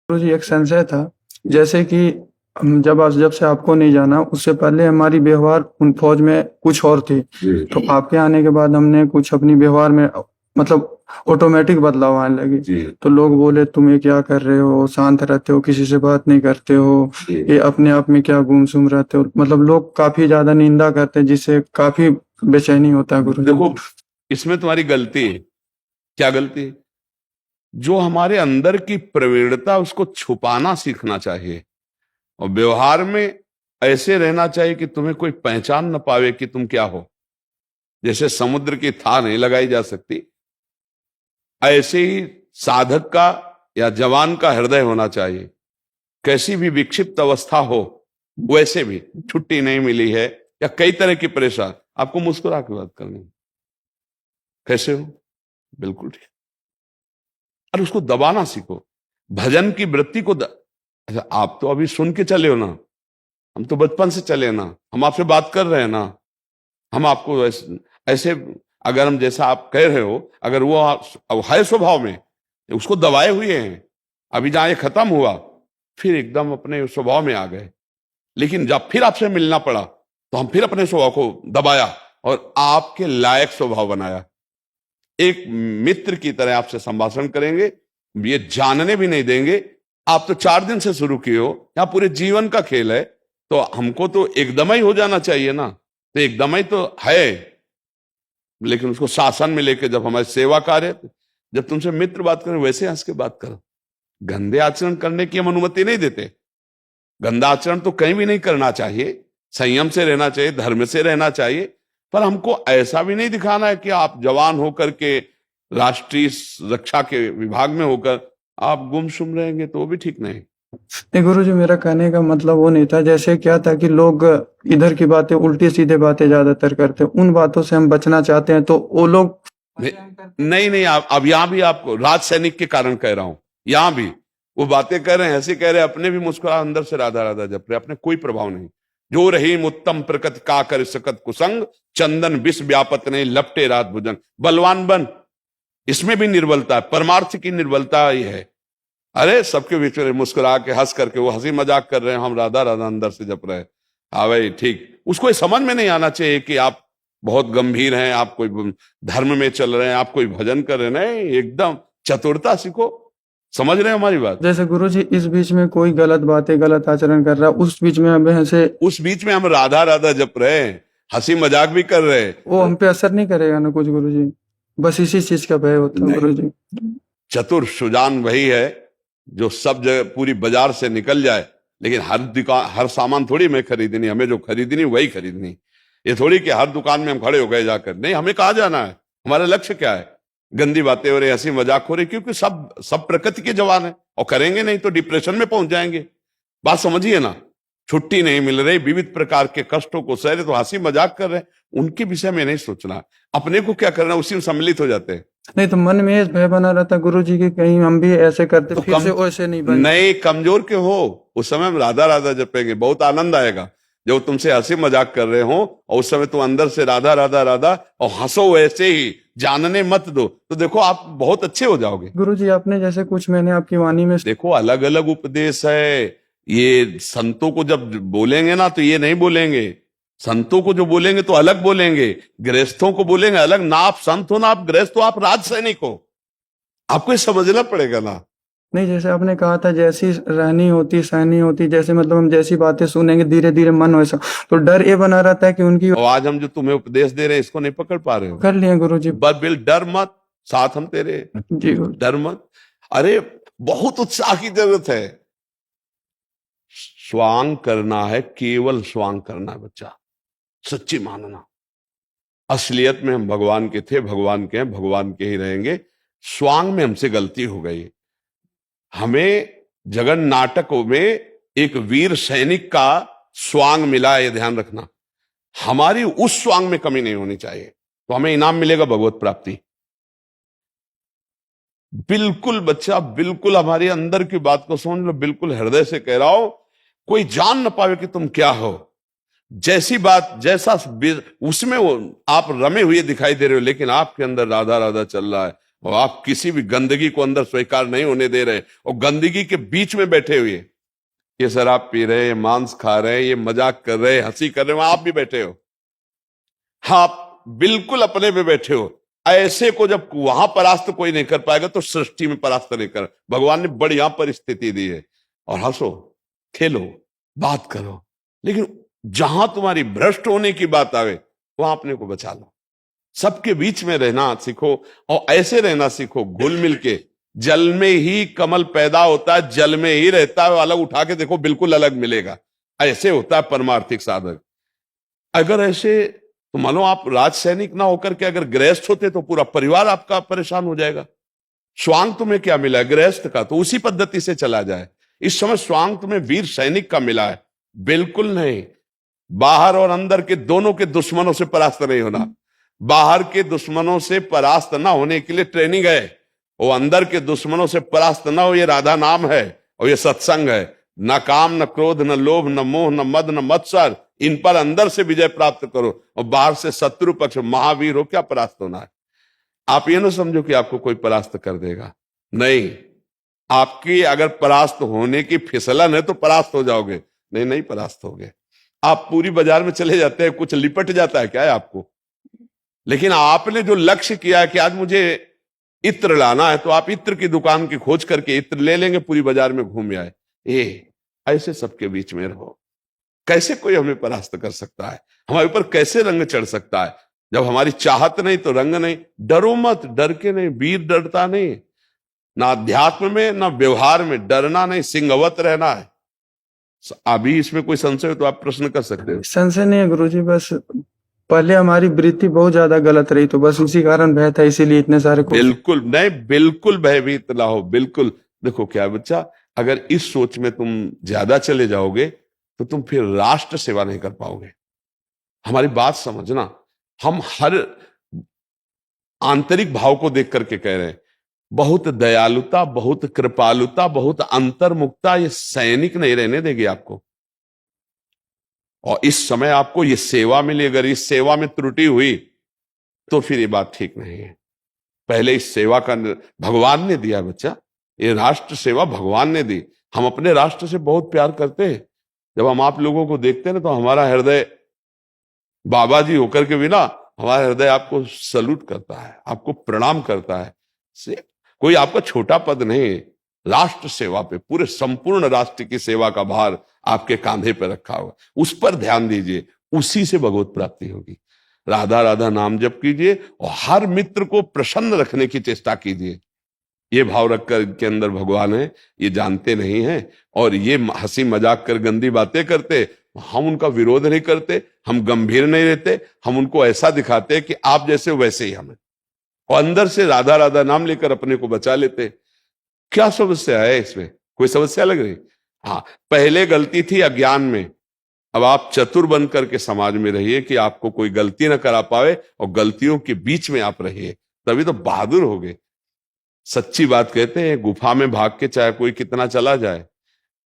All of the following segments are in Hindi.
तो जी एक संशय था, जैसे कि जब से आपको नहीं जाना, उससे पहले हमारी व्यवहार उन फौज में कुछ और थी। तो आपके आने के बाद हमने कुछ अपनी व्यवहार में मतलब ऑटोमेटिक बदलाव आने लगे। तो लोग बोले तुम ये क्या कर रहे हो, शांत रहते हो, किसी से बात नहीं करते हो, ये अपने आप में क्या गुमसुम रहते हो। मतलब लोग काफी ज्यादा निंदा करते हैं, जिससे काफी बेचैनी होता है गुरु। देखो, इसमें तुम्हारी गलती है। क्या गलती है? जो हमारे अंदर की प्रवीणता उसको छुपाना सीखना चाहिए, और व्यवहार में ऐसे रहना चाहिए कि तुम्हें कोई पहचान न पावे कि तुम क्या हो। जैसे समुद्र की थाह नहीं लगाई जा सकती, ऐसे ही साधक का या जवान का हृदय होना चाहिए। कैसी भी विक्षिप्त अवस्था हो, वैसे भी छुट्टी नहीं मिली है या कई तरह की परेशान, आपको मुस्कुरा के बात करनी। कैसे हो? बिल्कुल ठीक। और उसको दबाना सीखो। भजन की वृत्ति को अच्छा, आप तो अभी सुन के चले हो ना, हम तो बचपन से चले ना, हम आपसे बात कर रहे हैं ना। हम आपको ऐसे अगर हम जैसा आप कह रहे हो, अगर वो अब है स्वभाव में, उसको दबाए हुए हैं। अभी जहां ये खत्म हुआ, फिर एकदम अपने स्वभाव में आ गए। लेकिन जब फिर आपसे मिलना पड़ा, तो हम फिर अपने स्वभाव को दबाया और आपके लायक स्वभाव बनाया। एक मित्र की तरह आपसे संभाषण करेंगे, ये जानने भी नहीं देंगे। आप तो 4 दिन से शुरू किए हो, यहां पूरे जीवन का खेल है। तो हमको तो एकदम ही हो जाना चाहिए ना। तो एकदम ही तो है, लेकिन उसको शासन में लेके, जब हमारे सेवा कार्य, जब तुमसे मित्र बात करें वैसे हंस के बात करो। गंदे आचरण करने की हम अनुमति नहीं देते। गंदा आचरण तो कहीं भी नहीं करना चाहिए, संयम से रहना चाहिए, धर्म से रहना चाहिए। पर हमको ऐसा भी नहीं दिखाना है कि आप जवान होकर के राष्ट्रीय रक्षा के विभाग में होकर आप गुमसुम रहेंगे, तो वो भी ठीक नहीं। नहीं गुरु जी, मेरा कहने का मतलब वो नहीं था। जैसे क्या था कि लोग इधर की बातें, उल्टी सीधे बातें ज्यादातर करते हैं, उन बातों से हम बचना चाहते हैं। तो वो लोग नहीं, अब यहां भी आपको राज सैनिक के कारण कह रहा हूं। यहां भी वो बातें कर रहे हैं, ऐसे कह रहे हैं, अपने भी मुस्कुरा, अंदर से राधा राधा जप रहे, अपने कोई प्रभाव नहीं। जो रहीम उत्तम प्रकट का कर सकत कुसंग, चंदन विष व्यापत नहीं लपटे रात भुजंग। बलवान बन, इसमें भी निर्बलता है, परमार्थ की निर्बलता ही है। अरे सबके बीच में मुस्कुरा के हंस करके, वो हंसी मजाक कर रहे हैं, हम राधा राधा अंदर से जप रहे हैं। हाँ भाई ठीक। उसको समझ में नहीं आना चाहिए कि आप बहुत गंभीर हैं, आप कोई धर्म में चल रहे हैं, आप कोई भजन कर रहे हैं। नहीं, एकदम चतुरता सीखो। समझ रहे हैं हमारी बात? जैसे गुरु जी इस बीच में कोई गलत बातें, गलत आचरण कर रहा है, उस बीच में हमें ऐसे, उस बीच में हम राधा राधा जप रहे हैं, हंसी मजाक भी कर रहे हैं, वो हम पे असर नहीं करेगा ना कुछ गुरु जी? बस इसी चीज का भय होता है गुरु जी। चतुर सुजान वही है जो सब जगह पूरी बाजार से निकल जाए, लेकिन हर दुकान, हर सामान थोड़ी मैं खरीदनी, हमें जो खरीदनी वही खरीदनी। ये थोड़ी कि हर दुकान में हम खड़े हो गए जाकर। नहीं, हमें कहाँ जाना है, हमारा लक्ष्य क्या है? गंदी बातें हो रही, हंसी मजाक हो रही, क्योंकि सब प्रकृति के जवान है, और करेंगे नहीं तो डिप्रेशन में पहुंच जाएंगे। बात समझिए ना। छुट्टी नहीं मिल रही, विविध प्रकार के कष्टों को सह रहे, तो हंसी मजाक कर रहे हैं, उनके विषय में नहीं सोचना। अपने को क्या करना, उसी में सम्मिलित हो जाते हैं। नहीं तो मन में भय बना रहता गुरु जी की, कहीं हम भी ऐसे करते तो फिर से वैसे नहीं बने। नहीं, कमजोर के हो, उस समय हम राधा राधा जपेंगे, बहुत आनंद आएगा। जब तुमसे हंसी मजाक कर रहे हो और उस समय तुम अंदर से राधा राधा राधा और हंसो वैसे ही, जानने मत दो, तो देखो आप बहुत अच्छे हो जाओगे। गुरु जी आपने जैसे कुछ, मैंने आपकी वाणी में देखो, अलग अलग उपदेश है। ये संतों को जब बोलेंगे ना, तो ये नहीं बोलेंगे। संतों को जो बोलेंगे तो अलग बोलेंगे, गृहस्थों को बोलेंगे अलग। ना आप संत हो ना आप गृहस्थ हो, आप राज सैनिक हो। आपको ये समझना पड़ेगा ना। नहीं, जैसे आपने कहा था जैसी रहनी होती सहनी होती, जैसे मतलब हम जैसी बातें सुनेंगे धीरे धीरे मन वैसा। तो डर ये बना रहता है कि उनकी, और आज हम जो तुम्हें उपदेश दे रहे हैं, इसको नहीं पकड़ पा रहे हो। कर लिया गुरु जी। बस बिल डर मत, साथ हम तेरे। जी गुरु। डर मत। अरे बहुत उत्साह की जरूरत है। स्वांग करना है, केवल स्वांग करना है बच्चा, सच्ची मानना। असलियत में हम भगवान के थे, भगवान के हैं, भगवान के ही रहेंगे। स्वांग में हमसे गलती हो गई। हमें जगन नाटकों में एक वीर सैनिक का स्वांग मिला है, ये ध्यान रखना। हमारी उस स्वांग में कमी नहीं होनी चाहिए, तो हमें इनाम मिलेगा भगवत प्राप्ति। बिल्कुल बच्चा, बिल्कुल हमारे अंदर की बात को समझ लो, बिल्कुल हृदय से कह रहा हूं। कोई जान ना पावे कि तुम क्या हो। जैसी बात, जैसा उसमें वो आप रमे हुए दिखाई दे रहे हो, लेकिन आपके अंदर राधा राधा चल रहा है। और आप किसी भी गंदगी को अंदर स्वीकार नहीं होने दे रहे, और गंदगी के बीच में बैठे हुए ये शराब पी रहे, ये मांस खा रहे, ये मजाक कर रहे, हंसी कर रहे, वहां आप भी बैठे हो, आप बिल्कुल अपने में बैठे हो। ऐसे को जब वहां परास्त कोई नहीं कर पाएगा तो सृष्टि में परास्त नहीं कर। भगवान ने बढ़िया परिस्थिति दी है, और हंसो, खेलो, बात करो, लेकिन जहां तुम्हारी भ्रष्ट होने की बात आवे वहां अपने को बचा लो। सबके बीच में रहना सीखो, और ऐसे रहना सीखो घुल मिल के। जल में ही कमल पैदा होता है, जल में ही रहता है, अलग उठा के देखो बिल्कुल अलग मिलेगा। ऐसे होता है परमार्थिक साधक। अगर ऐसे तो मानो आप राज सैनिक ना होकर के अगर गृहस्थ होते तो पूरा परिवार आपका परेशान हो जाएगा। स्वांग तुम्हें क्या मिला गृहस्थ का, तो उसी पद्धति से चला जाए। इस समय स्वांग तुम्हें वीर सैनिक का मिला है, बिल्कुल नहीं। बाहर और अंदर के दोनों के दुश्मनों से परास्त नहीं होना। बाहर के दुश्मनों से परास्त ना होने के लिए ट्रेनिंग है, वो अंदर के दुश्मनों से परास्त ना हो, ये राधा नाम है और ये सत्संग है। न काम, न क्रोध, न लोभ, न मोह, न मद, न मत्सर, इन पर अंदर से विजय प्राप्त करो, और बाहर से शत्रु पक्ष महावीर हो, क्या परास्त होना है। आप ये ना समझो कि आपको कोई परास्त कर देगा, नहीं। आपकी अगर परास्त होने की फिसलन है तो परास्त हो जाओगे, नहीं नहीं परास्त होगे। आप पूरी बाजार में चले जाते हैं, कुछ लिपट जाता है क्या है आपको, लेकिन आपने जो लक्ष्य किया है कि आज मुझे इत्र लाना है, तो आप इत्र की दुकान की खोज करके इत्र ले लेंगे, पूरी बाजार में घूम आए। ऐसे सबके बीच में रहो। कैसे कोई हमें परास्त कर सकता है, हमारे ऊपर कैसे रंग चढ़ सकता है, जब हमारी चाहत नहीं तो रंग नहीं। डरो मत, डर के नहीं, वीर डरता नहीं, ना अध्यात्म में ना व्यवहार में डरना नहीं, सिंहवत रहना है। अभी इसमें कोई संशय हो तो आप प्रश्न कर सकते हो। संशय नहीं है गुरुजी, बस पहले हमारी वृत्ति बहुत ज्यादा गलत रही, तो बस उसी कारण भय था, इसीलिए इतने सारे बिल्कुल नहीं, बिल्कुल भयभीत ना हो, बिल्कुल। देखो क्या है बच्चा, अगर इस सोच में तुम ज्यादा चले जाओगे तो तुम फिर राष्ट्र सेवा नहीं कर पाओगे। हमारी बात समझना, हम हर आंतरिक भाव को देख करके कह रहे हैं। बहुत दयालुता, बहुत कृपालुता, बहुत अंतर्मुखता ये सैनिक नहीं रहने देगी आपको। और इस समय आपको ये सेवा मिली, अगर इस सेवा में त्रुटि हुई तो फिर ये बात ठीक नहीं है। पहले इस सेवा का भगवान ने दिया बच्चा, ये राष्ट्र सेवा भगवान ने दी। हम अपने राष्ट्र से बहुत प्यार करते हैं। जब हम आप लोगों को देखते हैं ना, तो हमारा हृदय बाबा जी होकर के भी ना, हमारा हृदय आपको सल्यूट करता है, आपको प्रणाम करता है। कोई आपका छोटा पद नहीं, राष्ट्र सेवा पे, पूरे संपूर्ण राष्ट्र की सेवा का भार आपके कांधे पर रखा हुआ, उस पर ध्यान दीजिए, उसी से भगवत प्राप्ति होगी। राधा राधा नाम जप कीजिए और हर मित्र को प्रसन्न रखने की चेष्टा कीजिए। ये भाव रखकर के अंदर भगवान है, ये जानते नहीं हैं, और ये हंसी मजाक कर गंदी बातें करते, हम उनका विरोध नहीं करते, हम गंभीर नहीं रहते, हम उनको ऐसा दिखाते हैं कि आप जैसे वैसे ही हमें, और अंदर से राधा राधा नाम लेकर अपने को बचा लेते। क्या समस्या है इसमें, कोई समस्या लग रही? हाँ, पहले गलती थी अज्ञान में, अब आप चतुर बन करके समाज में रहिए कि आपको कोई गलती ना करा पावे, और गलतियों के बीच में आप रहिए, तभी तो बहादुर होगे। सच्ची बात कहते हैं, गुफा में भाग के चाहे कोई कितना चला जाए,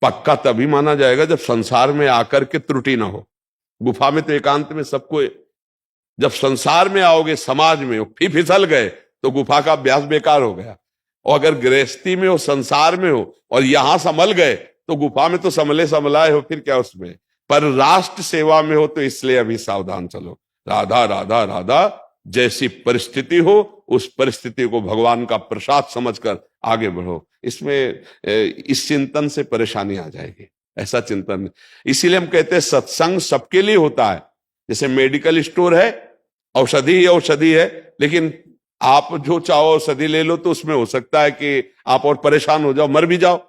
पक्का तभी माना जाएगा जब संसार में आकर के त्रुटि ना हो। गुफा में तो एकांत में सबको, जब संसार में आओगे, समाज में फिर फिसल गए तो गुफा का अभ्यास बेकार हो गया। और अगर गृहस्थी में हो, संसार में हो, और यहां संभल गए तो गुफा में तो संभले संभलाए हो, फिर क्या उसमें। पर राष्ट्र सेवा में हो तो इसलिए अभी सावधान चलो। राधा राधा राधा, जैसी परिस्थिति हो उस परिस्थिति को भगवान का प्रसाद समझकर आगे बढ़ो। इसमें इस चिंतन से परेशानी आ जाएगी, ऐसा चिंतन। इसीलिए हम कहते हैं सत्संग सबके लिए होता है। जैसे मेडिकल स्टोर है, औषधि ही औषधि है, लेकिन आप जो चाहो औषधि ले लो, तो उसमें हो सकता है कि आप और परेशान हो जाओ, मर भी जाओ।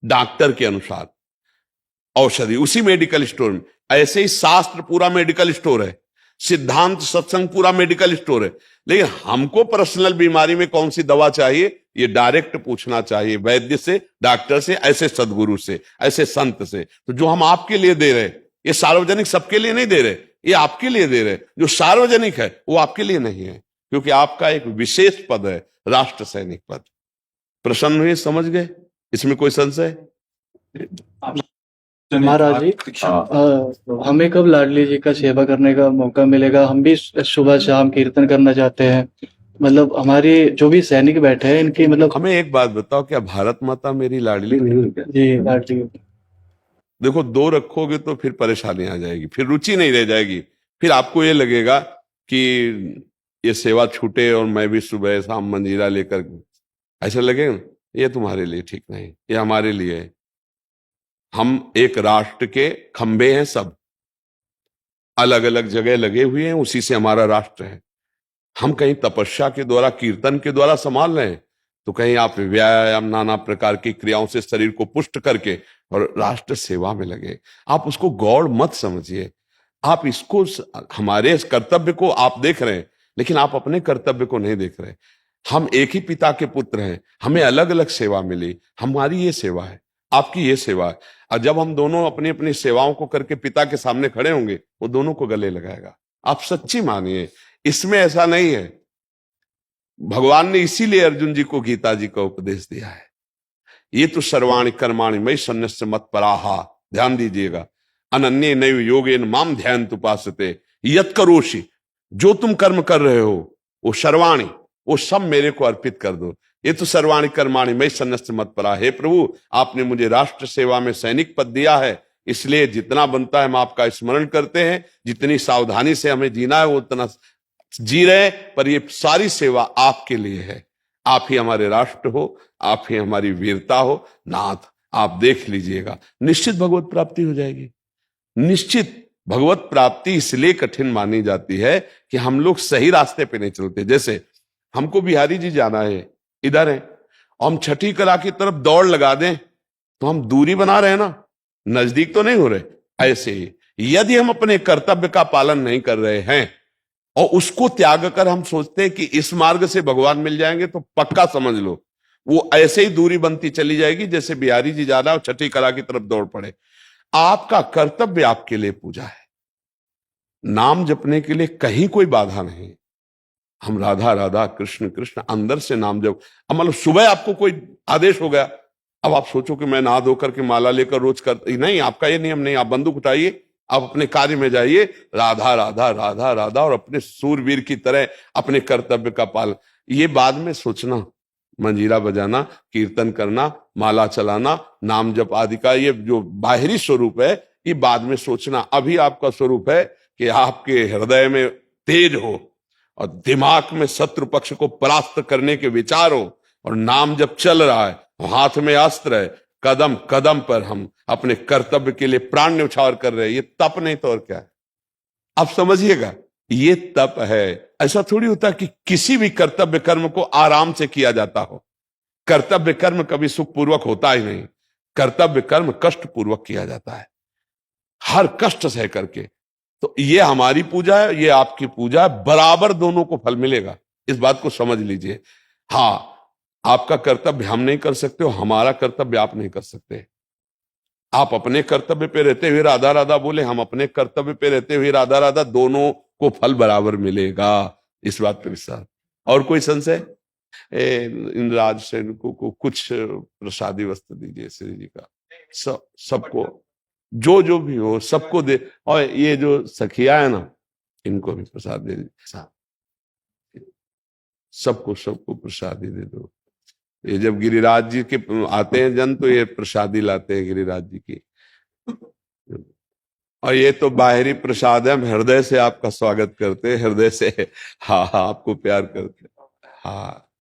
डॉक्टर के अनुसार औषधि उसी मेडिकल स्टोर में, ऐसे ही शास्त्र पूरा मेडिकल स्टोर है, सिद्धांत सत्संग पूरा मेडिकल स्टोर है। लेकिन हमको पर्सनल बीमारी में कौन सी दवा चाहिए, ये डायरेक्ट पूछना चाहिए वैद्य से, डॉक्टर से, ऐसे सदगुरु से, ऐसे संत से। तो जो हम आपके लिए दे रहे, ये सार्वजनिक सबके लिए नहीं दे रहे, ये आपके लिए दे रहे। जो सार्वजनिक है वो आपके लिए नहीं है, क्योंकि आपका एक विशेष पद है, राष्ट्र सैनिक पद। प्रसन्न हुए, समझ गए, इसमें कोई संशय? महाराज जी, हमें कब लाडली जी का सेवा करने का मौका मिलेगा? हम भी सुबह शाम कीर्तन करना चाहते हैं, मतलब हमारे जो भी सैनिक बैठे हैं इनकी मतलब हमें एक बात बताओ, क्या भारत माता मेरी लाडली नहीं है क्या? जी लाडली देखो, दो रखोगे तो फिर परेशानी आ जाएगी, फिर रुचि नहीं रह जाएगी, फिर आपको ये लगेगा कि ये सेवा छूटे और मैं भी सुबह शाम मंजीरा लेकर, ऐसा लगेगा ना? ये तुम्हारे लिए ठीक नहीं, ये हमारे लिए है। हम एक राष्ट्र के खंभे हैं, सब अलग अलग जगह लगे हुए हैं, उसी से हमारा राष्ट्र है। हम कहीं तपस्या के द्वारा, कीर्तन के द्वारा संभाल रहे हैं, तो कहीं आप व्यायाम, नाना प्रकार की क्रियाओं से शरीर को पुष्ट करके और राष्ट्र सेवा में लगे। आप उसको गौड़ मत समझिए, आप इसको, हमारे इस कर्तव्य को आप देख रहे हैं, लेकिन आप अपने कर्तव्य को नहीं देख रहे। हम एक ही पिता के पुत्र हैं, हमें अलग अलग सेवा मिली, हमारी ये सेवा है, आपकी ये सेवा है। और जब हम दोनों अपनी अपनी सेवाओं को करके पिता के सामने खड़े होंगे, वो दोनों को गले लगाएगा। आप सच्ची मानिए, इसमें ऐसा नहीं है। भगवान ने इसीलिए अर्जुन जी को गीता जी का उपदेश दिया है, ये तो सर्वाणि कर्माणि मयि सन्न्यस्य मत्पराहा, ध्यान दीजिएगा, अनन्ये नैव योगेन माम ध्यायन्त उपासते यत् करोषि, जो तुम कर्म कर रहे हो वो सर्वाणि, वो सब मेरे को अर्पित कर दो। ये तो सर्वाणि कर्माणि मयि सन्न्यस्य मत्परा, हे प्रभु आपने मुझे राष्ट्र सेवा में सैनिक पद दिया है, इसलिए जितना बनता है हम आपका स्मरण करते हैं, जितनी सावधानी से हमें जीना है वो उतना जी रहे, पर ये सारी सेवा आपके लिए है। आप ही हमारे राष्ट्र हो, आप ही हमारी वीरता हो। नाथ आप देख लीजिएगा, निश्चित भगवत प्राप्ति हो जाएगी। निश्चित भगवत प्राप्ति इसलिए कठिन मानी जाती है कि हम लोग सही रास्ते पे नहीं चलते। जैसे हमको बिहारी जी जाना है, इधर है, और हम छठी कला की तरफ दौड़ लगा दें तो हम दूरी बना रहे हैं ना, नजदीक तो नहीं हो रहे। ऐसे ही यदि हम अपने कर्तव्य का पालन नहीं कर रहे हैं और उसको त्याग कर हम सोचते हैं कि इस मार्ग से भगवान मिल जाएंगे, तो पक्का समझ लो वो ऐसे ही दूरी बनती चली जाएगी, जैसे बिहारी जी जाना और छठी कला की तरफ दौड़ पड़े। आपका कर्तव्य आपके लिए पूजा है, नाम जपने के लिए कहीं कोई बाधा नहीं। हम राधा राधा कृष्ण कृष्ण अंदर से नाम जप। अब मतलब सुबह आपको कोई आदेश हो गया, अब आप सोचो कि मैं नहा धो करके माला लेकर रोज कर, नहीं, आपका ये नियम नहीं। आप बंदूक उठाइए, आप अपने कार्य में जाइए, राधा राधा राधा राधा, और अपने सूरवीर की तरह अपने कर्तव्य का पालन। ये बाद में सोचना, मंजीरा बजाना, कीर्तन करना, माला चलाना, नाम जप आदि का ये जो बाहरी स्वरूप है, ये बाद में सोचना। अभी आपका स्वरूप है कि आपके हृदय में तेज हो और दिमाग में शत्रु पक्ष को परास्त करने के विचार हो, और नाम जब चल रहा है, हाथ में अस्त्र है, कदम कदम पर हम अपने कर्तव्य के लिए प्राण न्यौछावर कर रहे हैं। ये तप नहीं तो और क्या है? आप समझिएगा, ये तप है। ऐसा थोड़ी होता कि किसी भी कर्तव्य कर्म को आराम से किया जाता हो। कर्तव्य कर्म कभी सुखपूर्वक होता ही नहीं, कर्तव्य कर्म कष्ट पूर्वक किया जाता है, हर कष्ट सह करके। तो ये हमारी पूजा है, ये आपकी पूजा है, बराबर दोनों को फल मिलेगा, इस बात को समझ लीजिए। हाँ, आपका कर्तव्य हम नहीं कर सकते हो, हमारा कर्तव्य आप नहीं कर सकते। आप अपने कर्तव्य पे रहते हुए राधा राधा बोले, हम अपने कर्तव्य पे रहते हुए राधा राधा, दोनों को फल बराबर मिलेगा, इस बात पे विश्वास। और कोई संशय? इंद्रराज सेन को कुछ प्रसादी वस्त्र दीजिए श्री जी का, सबको जो जो भी हो सबको दे। और ये जो सखिया है ना, इनको भी प्रसाद दे दीजिए, सबको सबको प्रसादी दे दो। ये जब गिरिराज जी के आते हैं जन, तो ये प्रसादी लाते हैं गिरिराज जी की। और ये तो बाहरी प्रसाद है, हम हृदय से आपका स्वागत करते हैं, हृदय से। हाँ हाँ, आपको प्यार करते हैं। हाँ।